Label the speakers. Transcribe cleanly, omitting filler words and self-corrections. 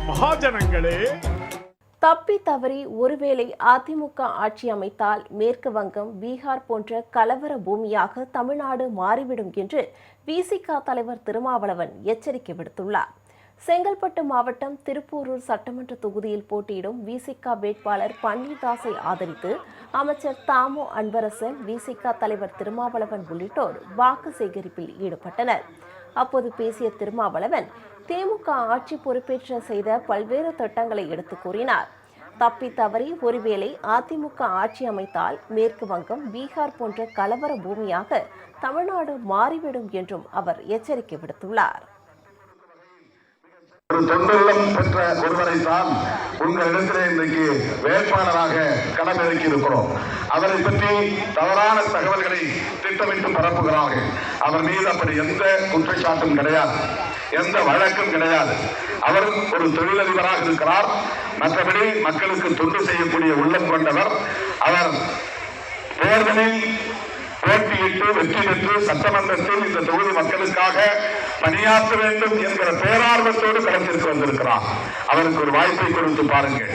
Speaker 1: மகாஜனங்களே.
Speaker 2: தப்பி தவறி ஒருவேளை அதிமுக ஆட்சி அமைத்தால் மேற்கு வங்கம், பீகார் போன்ற கலவர பூமியாக தமிழ்நாடு மாறிவிடும் என்று விசிக தலைவர் திருமாவளவன் எச்சரிக்கை விடுத்துள்ளார். செங்கல்பட்டு மாவட்டம் திருப்பூரூர் சட்டமன்ற தொகுதியில் போட்டியிடும் விசிக வேட்பாளர் பன்னீர்தாஸை ஆதரித்து அமைச்சர் தாமோ அன்பரசன், விசிக தலைவர் திருமாவளவன் உள்ளிட்டோர் வாக்கு சேகரிப்பில் ஈடுபட்டனர். அப்போது பேசிய திருமாவளவன் திமுக ஆட்சி பொறுப்பேற்ற செய்த பல்வேறு திட்டங்களை எடுத்துக் கூறினார். தப்பி தவறி ஒருவேளை அதிமுக ஆட்சி அமைத்தால் மேற்கு வங்கம், பீகார் போன்ற கலவர பூமியாக தமிழ்நாடு மாறிவிடும் என்றும் அவர் எச்சரிக்கை விடுத்துள்ளார்.
Speaker 3: ஒரு தொண்டர்லம் பெற்ற ஒருவரை தான் உங்களிடத்திலே இன்றைக்கு வேட்பாளராக களமிறக்கி இருக்கிறோம். அவரை பற்றி தவறான தகவல்களை திட்டமிட்டு பரப்புகிறார்கள். அவர் மீது அப்படி எந்த குற்றச்சாட்டும் கிடையாது, எந்த வழக்கும் கிடையாது. அவர் ஒரு தொழிலதிபராக இருக்கிறார். மற்றபடி மக்களுக்கு தொண்டு செய்யக்கூடிய உள்ளம் கொண்டவர். அவர் தேர்தலில் போட்டியிட்டு வெற்றி பெற்று சட்டமன்றத்தில் இந்த தொகுதி மக்களுக்காக பணியாற்ற வேண்டும் என்கிற பேரார்வத்தோடு களத்திற்கு வந்திருக்கிறார். அவருக்கு ஒரு வாய்ப்பை கொடுத்து பாருங்கள்.